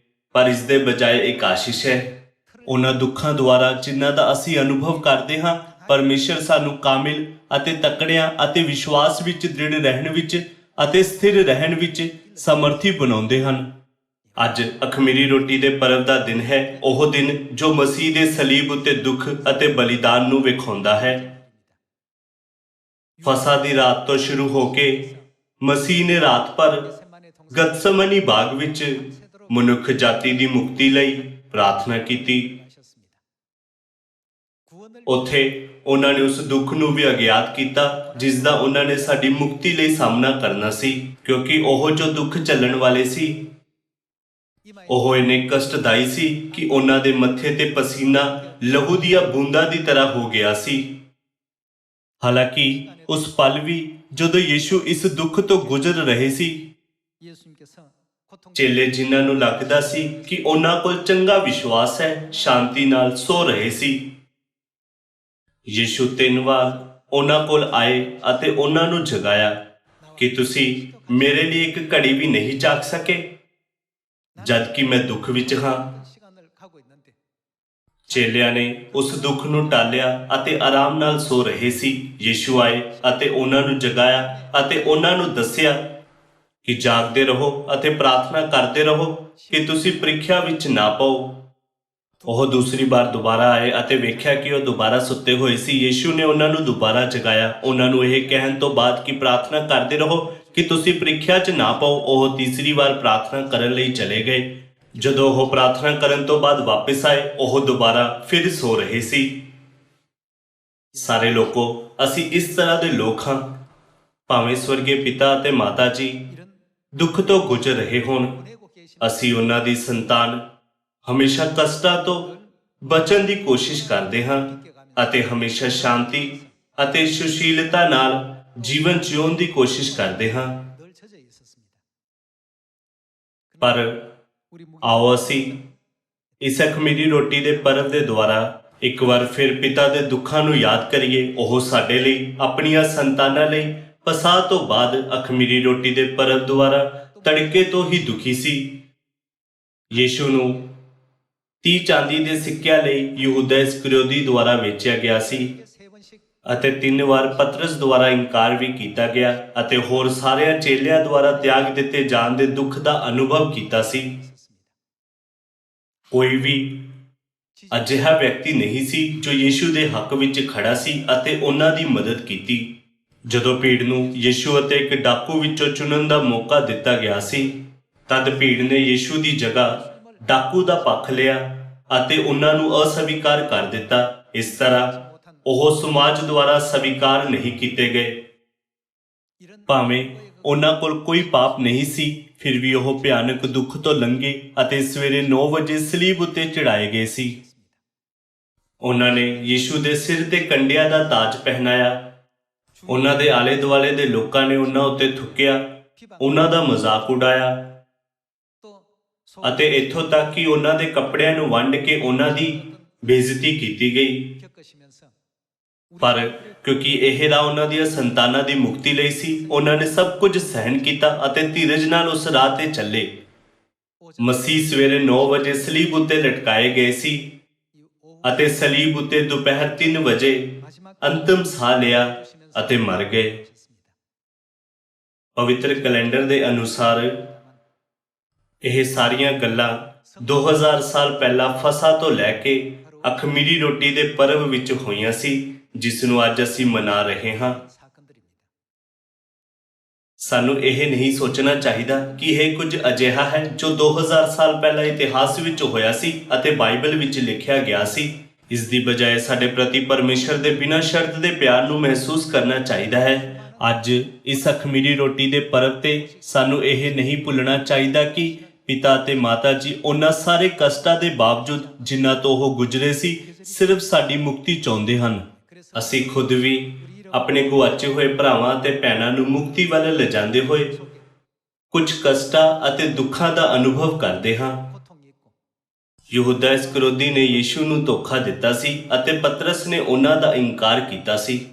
ਪਰ ਇਸ ਦੇ ਬਜਾਏ ਇੱਕ ਆਸ਼ੀਸ਼ ਹੈ। ਉਹਨਾਂ ਦੁੱਖਾਂ ਦੁਆਰਾ ਜਿਨ੍ਹਾਂ ਦਾ ਅਸੀਂ ਅਨੁਭਵ ਕਰਦੇ ਹਾਂ, ਪਰਮੇਸ਼ਰ ਸਾਨੂੰ ਕਾਮਿਲ ਅਤੇ ਤਕੜਿਆਂ ਅਤੇ ਵਿਸ਼ਵਾਸ ਵਿੱਚ ਦ੍ਰਿੜ ਰਹਿਣ ਵਿੱਚ ਅਤੇ ਸਥਿਰ ਰਹਿਣ ਵਿੱਚ ਸਮਰਥੀ ਬਣਾਉਂਦੇ ਹਨ। ਅੱਜ ਅਖਮੀਰੀ ਰੋਟੀ ਦੇ ਪਰਵ ਦਾ ਦਿਨ ਹੈ, ਉਹ ਦਿਨ ਜੋ ਮਸੀਹ ਦੇ ਸਲੀਬ ਉੱਤੇ ਦੁੱਖ ਅਤੇ ਬਲੀਦਾਨ ਨੂੰ ਵਿਖਾਉਂਦਾ ਹੈ। ਫਸਾ ਦੀ ਰਾਤ ਤੋਂ ਸ਼ੁਰੂ ਹੋ ਕੇ ਮਸੀਹ ਨੇ ਰਾਤ ਭਰ ਗਤਸਮਨੀ ਬਾਗ ਵਿੱਚ ਮਨੁੱਖ ਜਾਤੀ ਦੀ ਮੁਕਤੀ ਲਈ ਪ੍ਰਾਰਥਨਾ ਕੀਤੀ। ਉੱਥੇ ਉਹਨਾਂ ਨੇ ਉਸ ਦੁੱਖ ਨੂੰ ਵੀ ਅਗਿਆਤ ਕੀਤਾ ਜਿਸ ਦਾ ਉਹਨਾਂ ਨੇ ਸਾਡੀ ਮੁਕਤੀ ਲਈ ਸਾਹਮਣਾ ਕਰਨਾ ਸੀ, ਕਿਉਂਕਿ ਉਹ ਜੋ ਦੁੱਖ ਝੱਲਣ ਵਾਲੇ ਸੀ, ਉਹ ਇੰਨੇ ਕਸ਼ਟਦਾਈ ਸੀ ਕਿ ਉਹਨਾਂ ਦੇ ਮੱਥੇ ਤੇ ਪਸੀਨਾ ਲਹੂ ਦੀਆਂ ਬੂੰਦਾਂ ਦੀ ਤਰ੍ਹਾਂ ਹੋ ਗਿਆ ਸੀ। ਹਾਲਾਂਕਿ ਉਸ ਪਲ ਵੀ ਜਦੋਂ ਯੀਸ਼ੂ ਇਸ ਦੁੱਖ ਤੋਂ ਗੁਜ਼ਰ ਰਹੇ ਸੀ, ਚੇਲੇ ਜਿਨ੍ਹਾਂ ਨੂੰ ਲੱਗਦਾ ਸੀ ਕਿ ਉਹਨਾਂ ਕੋਲ ਚੰਗਾ ਵਿਸ਼ਵਾਸ ਹੈ, ਸ਼ਾਂਤੀ ਨਾਲ ਸੋ ਰਹੇ ਸੀ। ਯੀਸ਼ੂ 3 ਵਾਰ ਉਹਨਾਂ ਕੋਲ ਆਏ ਅਤੇ ਉਹਨਾਂ ਨੂੰ ਜਗਾਇਆ ਕਿ ਤੁਸੀਂ ਮੇਰੇ ਲਈ ਇੱਕ ਘੜੀ ਵੀ ਨਹੀਂ ਜਾਗ ਸਕੇ ਜਦ ਕਿ ਮੈਂ ਦੁੱਖ ਵਿੱਚ ਹਾਂ। ਚੇਲਿਆਂ ਨੇ ਉਸ ਦੁੱਖ ਨੂੰ ਟਾਲਿਆ ਅਤੇ ਆਰਾਮ ਨਾਲ ਸੋ ਰਹੇ ਸੀ। ਯੀਸ਼ੂ ਆਏ ਅਤੇ ਉਹਨਾਂ ਨੂੰ ਜਗਾਇਆ ਅਤੇ ਉਹਨਾਂ ਨੂੰ ਦੱਸਿਆ ਕਿ ਜਾਗਦੇ ਰਹੋ ਅਤੇ ਪ੍ਰਾਰਥਨਾ ਕਰਦੇ ਰਹੋ ਕਿ ਤੁਸੀਂ ਪ੍ਰੀਖਿਆ ਵਿੱਚ ਨਾ ਪਾਓ। ਉਹ ਦੂਸਰੀ ਵਾਰ ਦੁਬਾਰਾ ਆਏ ਅਤੇ ਵੇਖਿਆ ਕਿ ਉਹ ਦੁਬਾਰਾ ਸੁੱਤੇ ਹੋਏ ਸੀ। ਯੀਸ਼ੂ ਨੇ ਉਹਨਾਂ ਨੂੰ ਦੁਬਾਰਾ ਜਗਾਇਆ। ਉਹਨਾਂ ਨੂੰ ਇਹ ਕਹਿਣ ਤੋਂ ਬਾਅਦ ਕਿ ਪ੍ਰਾਰਥਨਾ ਕਰਦੇ ਰਹੋ ਕਿ ਤੁਸੀਂ ਪ੍ਰੀਖਿਆ 'ਚ ਨਾ ਪਾਓ, ਉਹ ਤੀਸਰੀ ਵਾਰ ਪ੍ਰਾਰਥਨਾ ਕਰਨ ਲਈ ਚਲੇ ਗਏ। ਜਦੋਂ ਉਹ ਪ੍ਰਾਰਥਨਾ ਕਰਨ ਤੋਂ ਬਾਅਦ ਵਾਪਸ ਆਏ, ਉਹ ਦੁਬਾਰਾ ਫਿਰ ਸੋ ਰਹੇ ਸੀ। ਸਾਰੇ ਲੋਕੋ, ਅਸੀਂ ਇਸ ਤਰ੍ਹਾਂ ਦੇ ਲੋਕ ਹਾਂ। ਭਾਵੇਂ ਸਵਰਗੀ ਪਿਤਾ ਅਤੇ ਮਾਤਾ ਜੀ ਦੁੱਖ ਤੋਂ ਗੁਜ਼ਰ ਰਹੇ ਹੋਣ, ਅਸੀਂ ਉਹਨਾਂ ਦੀ ਸੰਤਾਨ ਹਮੇਸ਼ਾ ਕਸ਼ਟਾਂ ਤੋਂ ਬਚਣ ਦੀ ਕੋਸ਼ਿਸ਼ ਕਰਦੇ ਹਾਂ ਅਤੇ ਹਮੇਸ਼ਾ ਸ਼ਾਂਤੀ ਅਤੇ ਸੁਸ਼ੀਲਤਾ ਨਾਲ ਜੀਵਨ ਜਿਉਣ ਦੀ ਕੋਸ਼ਿਸ਼ ਕਰਦੇ ਹਾਂ। ਪਰ ਆਓ ਅਸੀਂ ਇਸ ਅਖਮੀਰੀ ਰੋਟੀ ਦੇ ਪਰਵ ਦੇ ਦੁਆਰਾ ਇੱਕ ਵਾਰ ਫਿਰ ਪਿਤਾ ਦੇ ਦੁੱਖਾਂ ਨੂੰ ਯਾਦ ਕਰੀਏ। ਉਹ ਸਾਡੇ ਲਈ, ਆਪਣੀਆਂ ਸੰਤਾਨਾਂ ਲਈ ਪਸਾਹ ਤੋਂ ਬਾਅਦ ਅਖਮੀਰੀ ਰੋਟੀ ਦੇ ਪਰਵ ਦੁਆਰਾ ਤੜਕੇ ਤੋਂ ਹੀ ਦੁਖੀ ਸੀ। ਯੀਸ਼ੂ ਨੂੰ 30 ਚਾਂਦੀ ਦੇ ਸਿੱਕਿਆਂ ਲਈ ਯਹੂਦਾ ਇਸਕਰਿਓਤੀ ਦੁਆਰਾ ਵੇਚਿਆ ਗਿਆ ਸੀ ਅਤੇ 3 ਵਾਰ ਪਤਰਸ ਦੁਆਰਾ ਇਨਕਾਰ ਵੀ ਕੀਤਾ ਗਿਆ ਅਤੇ ਹੋਰ ਸਾਰਿਆਂ ਚੇਲਿਆਂ ਦੁਆਰਾ ਤਿਆਗ ਦਿੱਤੇ ਜਾਣ ਦੇ ਦੁੱਖ ਦਾ ਅਨੁਭਵ ਕੀਤਾ ਸੀ। ਕੋਈ ਵੀ ਅਜਿਹਾ ਵਿਅਕਤੀ ਨਹੀਂ ਸੀ ਜੋ ਯੀਸ਼ੂ ਦੇ ਹੱਕ ਵਿੱਚ ਖੜਾ ਸੀ ਅਤੇ ਉਹਨਾਂ ਦੀ ਮਦਦ ਕੀਤੀ। ਜਦੋਂ ਭੀੜ ਨੂੰ ਯੀਸ਼ੂ ਅਤੇ ਇੱਕ ਡਾਕੂ ਵਿੱਚੋਂ ਚੁਣਨ ਦਾ ਮੌਕਾ ਦਿੱਤਾ ਗਿਆ ਸੀ, ਤਦ ਭੀੜ ਨੇ ਯੀਸ਼ੂ ਦੀ ਜਗ੍ਹਾ ਡਾਕੂ ਦਾ ਪੱਖ ਲਿਆ ਅਤੇ ਉਹਨਾਂ ਨੂੰ ਅਸਵੀਕਾਰ ਕਰ ਦਿੱਤਾ। ਇਸ ਤਰ੍ਹਾਂ ਉਹ ਸਮਾਜ ਦੁਆਰਾ ਸਵੀਕਾਰ ਨਹੀਂ ਕੀਤੇ ਗਏ। ਭਾਵੇਂ ਉਹਨਾਂ ਕੋਲ ਕੋਈ ਪਾਪ ਨਹੀਂ ਸੀ, ਫਿਰ ਵੀ ਉਹ ਭਿਆਨਕ ਦੁੱਖ ਤੋਂ ਲੰਘੇ ਅਤੇ ਸਵੇਰੇ 9 ਵਜੇ ਸਲੀਬ ਉੱਤੇ ਚੜਾਏ ਗਏ ਸੀ। ਉਹਨਾਂ ਨੇ ਯੀਸ਼ੂ ਦੇ ਸਿਰ ਤੇ ਕੰਡਿਆਂ ਦਾ ਤਾਜ ਪਹਿਨਾਇਆ। ਉਹਨਾਂ ਦੇ ਆਲੇ ਦੁਆਲੇ ਦੇ ਲੋਕਾਂ ਨੇ ਉਹਨਾਂ ਉੱਤੇ ਥੁੱਕਿਆ, ਉਹਨਾਂ ਦਾ ਮਜ਼ਾਕ ਉਡਾਇਆ ਅਤੇ ਇੱਥੋਂ ਤੱਕ ਕਿ ਉਹਨਾਂ ਦੇ ਕੱਪੜਿਆਂ ਨੂੰ ਵੰਡ ਕੇ ਉਹਨਾਂ ਦੀ ਬੇਇੱਜ਼ਤੀ ਕੀਤੀ ਗਈ। ਪਰ ਕਿਉਂਕਿ ਇਹ ਰਾਹ ਉਹਨਾਂ ਦੀਆਂ ਸੰਤਾਨਾਂ ਦੀ ਮੁਕਤੀ ਲਈ ਸੀ, ਉਹਨਾਂ ਨੇ ਸਭ ਕੁਝ ਸਹਿਣ ਕੀਤਾ ਅਤੇ ਧੀਰਜ ਨਾਲ ਉਸ ਰਾਹ ਤੇ ਚੱਲੇ। ਮਸੀਹ ਸਵੇਰੇ 9 ਵਜੇ ਸਲੀਬ ਉੱਤੇ ਲਟਕਾਏ ਗਏ ਸੀ ਅਤੇ ਸਲੀਬ ਉੱਤੇ ਦੁਪਹਿਰ 3 ਵਜੇ ਅੰਤਿਮ ਸਾਹ ਲਿਆ ਅਤੇ ਮਰ ਗਏ। ਪਵਿੱਤਰ ਕੈਲੰਡਰ ਦੇ ਅਨੁਸਾਰ ਇਹ ਸਾਰੀਆਂ ਗੱਲਾਂ 2000 ਸਾਲ ਪਹਿਲਾਂ ਫਸਾ ਤੋਂ ਲੈ ਕੇ ਅਖਮੀਰੀ ਰੋਟੀ ਦੇ ਪਰਵ ਵਿੱਚ ਹੋਈਆਂ ਸੀ, ਜਿਸ ਨੂੰ ਅੱਜ ਅਸੀਂ ਮਨਾ ਰਹੇ ਹਾਂ। ਸਾਨੂੰ ਇਹ ਨਹੀਂ ਸੋਚਣਾ ਚਾਹੀਦਾ ਕਿ ਇਹ ਕੁਝ ਅਜਿਹਾ ਹੈ ਜੋ 2000 ਸਾਲ ਪਹਿਲਾਂ ਇਤਿਹਾਸ ਵਿੱਚ ਹੋਇਆ ਸੀ ਅਤੇ ਬਾਈਬਲ ਵਿੱਚ ਲਿਖਿਆ ਗਿਆ ਸੀ। ਇਸ ਦੀ ਬਜਾਏ ਸਾਡੇ ਪ੍ਰਤੀ ਪਰਮੇਸ਼ਰ ਦੇ ਬਿਨਾਂ ਸ਼ਰਤ ਦੇ ਪਿਆਰ ਨੂੰ ਮਹਿਸੂਸ ਕਰਨਾ ਚਾਹੀਦਾ ਹੈ। ਅੱਜ ਇਸ ਅਖਮੀਰੀ ਰੋਟੀ ਦੇ ਪਰਵ ਤੇ ਸਾਨੂੰ ਇਹ ਨਹੀਂ ਭੁੱਲਣਾ ਚਾਹੀਦਾ ਕਿ ਪਿਤਾ ਅਤੇ ਮਾਤਾ ਜੀ ਉਹਨਾਂ ਸਾਰੇ ਕਸ਼ਟਾਂ ਦੇ ਬਾਵਜੂਦ ਜਿਨ੍ਹਾਂ ਤੋਂ ਉਹ ਗੁਜ਼ਰੇ ਸੀ, ਸਿਰਫ ਸਾਡੀ ਮੁਕਤੀ ਚਾਹੁੰਦੇ ਹਨ। ਅਸੀਂ ਖੁਦ ਵੀ ਆਪਣੇ ਗੁਆਚੇ ਹੋਏ ਭਰਾਵਾਂ ਅਤੇ ਭੈਣਾਂ ਨੂੰ ਮੁਕਤੀ ਵੱਲ ਲਿਜਾਂਦੇ ਹੋਏ ਕੁਝ ਕਸ਼ਟਾਂ ਅਤੇ ਦੁੱਖਾਂ ਦਾ ਅਨੁਭਵ ਕਰਦੇ ਹਾਂ। ਯਹੂਦਾ ਇਸਕਰਿਓਤੀ ਨੇ ਯੀਸ਼ੂ ਨੂੰ ਧੋਖਾ ਦਿੱਤਾ ਸੀ ਅਤੇ ਪਤਰਸ ਨੇ ਉਹਨਾਂ ਦਾ ਇਨਕਾਰ ਕੀਤਾ ਸੀ।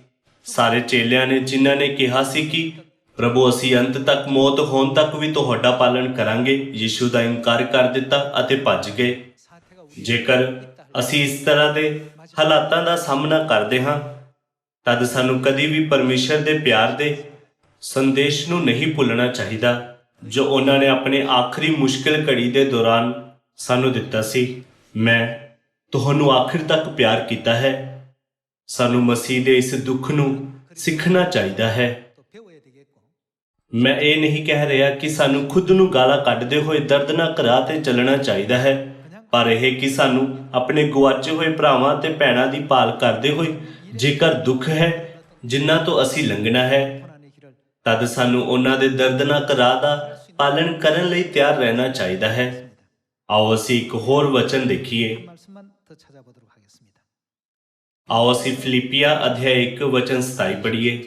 ਸਾਰੇ ਚੇਲਿਆਂ ਨੇ ਜਿਨ੍ਹਾਂ ਨੇ ਕਿਹਾ ਸੀ ਕਿ ਪ੍ਰਭੂ ਅਸੀਂ ਅੰਤ ਤੱਕ, ਮੌਤ ਹੋਣ ਤੱਕ ਵੀ ਤੁਹਾਡਾ ਪਾਲਣ ਕਰਾਂਗੇ, ਯੀਸ਼ੂ ਦਾ ਇਨਕਾਰ ਕਰ ਦਿੱਤਾ ਅਤੇ ਭੱਜ ਗਏ। ਜੇਕਰ ਅਸੀਂ ਇਸ ਤਰ੍ਹਾਂ ਦੇ ਹਾਲਾਤਾਂ ਦਾ ਸਾਹਮਣਾ ਕਰਦੇ ਹਾਂ, ਤਦ ਸਾਨੂੰ ਕਦੀ ਵੀ ਪਰਮੇਸ਼ਰ ਦੇ ਪਿਆਰ ਦੇ ਸੰਦੇਸ਼ ਨੂੰ ਨਹੀਂ ਭੁੱਲਣਾ ਚਾਹੀਦਾ ਜੋ ਉਹਨਾਂ ਨੇ ਆਪਣੇ ਆਖਰੀ ਮੁਸ਼ਕਿਲ ਘੜੀ ਦੇ ਦੌਰਾਨ ਸਾਨੂੰ ਦਿੱਤਾ ਸੀ। ਮੈਂ ਤੁਹਾਨੂੰ ਆਖਿਰ ਤੱਕ ਪਿਆਰ ਕੀਤਾ ਹੈ। ਸਾਨੂੰ ਮਸੀਹ ਦੇ ਇਸ ਦੁੱਖ ਨੂੰ ਸਿੱਖਣਾ ਚਾਹੀਦਾ ਹੈ। ਮੈਂ ਇਹ ਨਹੀਂ ਕਹਿ ਰਿਹਾ ਕਿ ਸਾਨੂੰ ਖੁਦ ਨੂੰ ਗਾਲਾਂ ਕੱਢਦੇ ਹੋਏ ਦਰਦਨਾਕ ਰਾਹ ਤੇ ਚੱਲਣਾ ਚਾਹੀਦਾ ਹੈ, ਪਰ ਇਹ ਕਿ ਸਾਨੂੰ ਆਪਣੇ ਗੁਆਚੇ ਹੋਏ ਭਰਾਵਾਂ ਤੇ ਭੈਣਾਂ ਦੀ ਭਾਲ ਕਰਦੇ ਹੋਏ ਜੇਕਰ ਦੁੱਖ ਹੈ ਜਿਨ੍ਹਾਂ ਤੋਂ ਅਸੀਂ ਲੰਘਣਾ ਹੈ, ਤਦ ਸਾਨੂੰ ਉਹਨਾਂ ਦੇ ਦਰਦਨਾਕ ਰਾਹ ਦਾ ਪਾਲਣ ਕਰਨ ਲਈ ਤਿਆਰ ਰਹਿਣਾ ਚਾਹੀਦਾ ਹੈ। ਆਓ ਅਸੀਂ ਇੱਕ ਹੋਰ ਵਚਨ ਦੇਖੀਏ। ਆਓ ਅਸੀਂ ਫਿਲਿੱਪੀਆਂ ਅਧਿਆਇ 1 ਵਚਨ 27 ਪੜ੍ਹੀਏ।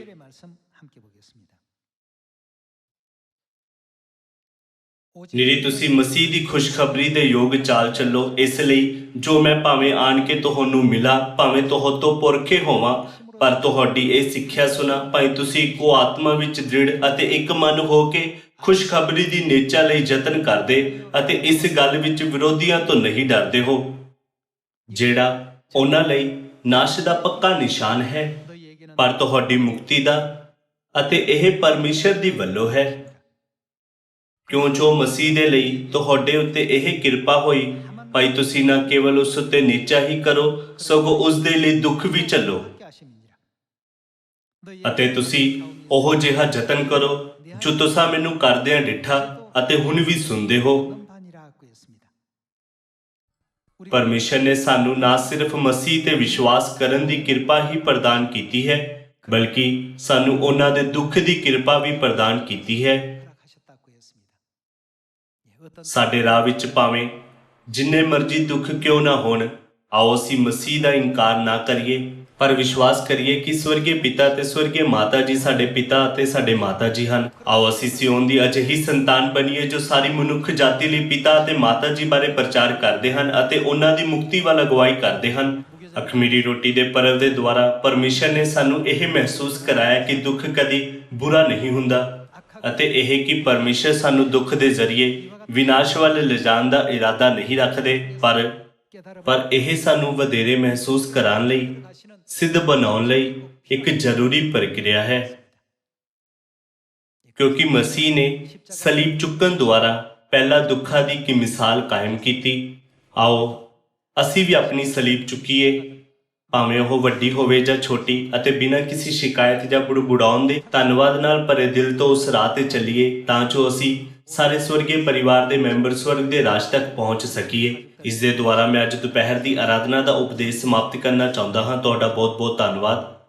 ਨਿਰੀ ਤੁਸੀਂ ਮਸੀਹ ਦੀ ਖੁਸ਼ਖਬਰੀ ਦੇ ਯੋਗ ਚਾਲ ਚੱਲੋ, ਇਸ ਲਈ ਜੋ ਮੈਂ ਭਾਵੇਂ ਆਣ ਕੇ ਤੁਹਾਨੂੰ ਮਿਲਾਂ, ਭਾਵੇਂ ਤੁਹਾਤੋਂ ਪੁਰਖੇ ਹੋਵਾਂ, ਪਰ ਤੁਹਾਡੀ ਇਹ ਸਿੱਖਿਆ ਸੁਣਾ, ਭਾਵੇਂ ਤੁਸੀਂ ਇੱਕੋ ਆਤਮਾ ਵਿੱਚ ਦ੍ਰਿੜ ਅਤੇ ਇੱਕ ਮਨ ਹੋ ਕੇ ਖੁਸ਼ਖਬਰੀ ਦੀ ਨੇਚਾ ਲਈ ਯਤਨ ਕਰਦੇ ਅਤੇ ਇਸ ਗੱਲ ਵਿੱਚ ਵਿਰੋਧੀਆਂ ਤੋਂ ਨਹੀਂ ਡਰਦੇ ਹੋ, ਜਿਹੜਾ ਉਹਨਾਂ ਲਈ ਨਾਸ਼ ਦਾ ਪੱਕਾ ਨਿਸ਼ਾਨ ਹੈ, ਪਰ ਤੁਹਾਡੀ ਮੁਕਤੀ ਦਾ, ਅਤੇ ਇਹ ਪਰਮੇਸ਼ਰ ਦੀ ਵੱਲੋਂ ਹੈ। ਕਿਉਂ ਜੋ ਮਸੀਹ ਦੇ ਲਈ ਤੁਹਾਡੇ ਉੱਤੇ ਇਹ ਕਿਰਪਾ ਹੋਈ, ਭਾਈ ਤੁਸੀਂ ਨਾ ਕੇਵਲ ਉਸ ਉੱਤੇ ਨੀਚਾ ਹੀ ਕਰੋ, ਸਗੋਂ ਉਸ ਦੇ ਲਈ ਦੁੱਖ ਵੀ ਝੱਲੋ, ਅਤੇ ਤੁਸੀਂ ਉਹ ਜਿਹਾ ਯਤਨ ਕਰੋ ਜੋ ਤੁਸੀਂ ਮੈਨੂੰ ਕਰਦਿਆਂ ਡਿੱਠਾ ਅਤੇ ਹੁਣ ਵੀ ਸੁਣਦੇ ਹੋ। ਪਰਮੇਸ਼ਰ ਨੇ ਸਾਨੂੰ ਨਾ ਸਿਰਫ ਮਸੀਹ ਤੇ ਵਿਸ਼ਵਾਸ ਕਰਨ ਦੀ ਕਿਰਪਾ ਹੀ ਪ੍ਰਦਾਨ ਕੀਤੀ ਹੈ, ਬਲਕਿ ਸਾਨੂੰ ਉਹਨਾਂ ਦੇ ਦੁੱਖ ਦੀ ਕਿਰਪਾ ਵੀ ਪ੍ਰਦਾਨ ਕੀਤੀ ਹੈ। ਸਾਡੇ ਰਾਹ ਵਿੱਚ ਭਾਵੇਂ ਜਿੰਨੇ ਮਰਜ਼ੀ ਦੁੱਖ ਕਿਉਂ ਨਾ ਹੋਣ, ਆਓ ਅਸੀਂ ਮਸੀਹ ਦਾ ਇਨਕਾਰ ਨਾ ਕਰੀਏ, ਪਰ ਵਿਸ਼ਵਾਸ ਕਰੀਏ ਕਿ ਸਵਰਗੀ ਪਿਤਾ ਅਤੇ ਸਵਰਗੀ ਮਾਤਾ ਜੀ ਸਾਡੇ ਪਿਤਾ ਅਤੇ ਸਾਡੇ ਮਾਤਾ ਜੀ ਹਨ। ਆਓ ਅਸੀਂ ਸਿਯੋਨ ਦੀ ਅਜਿਹੀ ਸੰਤਾਨ ਬਣੀਏ ਜੋ ਸਾਰੀ ਮਨੁੱਖ ਜਾਤੀ ਲਈ ਪਿਤਾ ਅਤੇ ਮਾਤਾ ਜੀ ਬਾਰੇ ਪ੍ਰਚਾਰ ਕਰਦੇ ਹਨ ਅਤੇ ਉਹਨਾਂ ਦੀ ਮੁਕਤੀ ਵੱਲ ਅਗਵਾਈ ਕਰਦੇ ਹਨ। ਅਖਮੀਰੀ ਰੋਟੀ ਦੇ ਪਰਵ ਦੇ ਦੁਆਰਾ ਪਰਮੇਸ਼ਰ ਨੇ ਸਾਨੂੰ ਇਹ ਮਹਿਸੂਸ ਕਰਾਇਆ ਕਿ ਦੁੱਖ ਕਦੀ ਬੁਰਾ ਨਹੀਂ ਹੁੰਦਾ, ਅਤੇ ਇਹ ਕਿ ਪਰਮੇਸ਼ਰ ਸਾਨੂੰ ਦੁੱਖ ਦੇ ਜ਼ਰੀਏ ਵਿਨਾਸ਼ ਵੱਲ ਲਿਜਾਣ ਦਾ ਇਰਾਦਾ ਨਹੀਂ ਰੱਖਦੇ, ਪਰ ਪਰ ਇਹ ਸਾਨੂੰ ਵਧੇਰੇ ਮਹਿਸੂਸ ਕਰਾਉਣ ਲਈ, ਸਿੱਧ ਬਣਾਉਣ ਲਈ ਇੱਕ ਜ਼ਰੂਰੀ ਪ੍ਰਕਿਰਿਆ ਹੈ, ਕਿਉਂਕਿ ਮਸੀਹ ਨੇ ਸਲੀਬ ਚੁੱਕਣ ਦੁਆਰਾ ਪਹਿਲਾਂ ਦੁੱਖਾਂ ਦੀ ਇੱਕ ਮਿਸਾਲ ਕਾਇਮ ਕੀਤੀ। ਆਓ ਅਸੀਂ ਵੀ ਆਪਣੀ ਸਲੀਬ ਚੁੱਕੀਏ, ਭਾਵੇਂ ਉਹ ਵੱਡੀ ਹੋਵੇ ਜਾਂ ਛੋਟੀ, ਅਤੇ ਬਿਨਾਂ ਕਿਸੇ ਸ਼ਿਕਾਇਤ ਜਾਂ ਬੁੜਬੁੜਾਉਣ ਦੇ ਧੰਨਵਾਦ ਨਾਲ ਭਰੇ ਦਿਲ ਤੋਂ ਉਸ ਰਾਹ ਤੇ ਚੱਲੀਏ, ਤਾਂ ਜੋ ਅਸੀਂ ਸਾਰੇ ਸਵਰਗੀ ਪਰਿਵਾਰ ਦੇ ਮੈਂਬਰ ਸਵਰਗ ਦੇ ਰਾਜ ਤੱਕ ਪਹੁੰਚ ਸਕੀਏ। ਇਸ ਦੇ ਦੁਆਰਾ ਮੈਂ ਅੱਜ ਦੁਪਹਿਰ ਦੀ ਆਰਾਧਨਾ ਦਾ ਉਪਦੇਸ਼ ਸਮਾਪਤ ਕਰਨਾ ਚਾਹੁੰਦਾ ਹਾਂ। ਤੁਹਾਡਾ ਬਹੁਤ ਬਹੁਤ ਧੰਨਵਾਦ।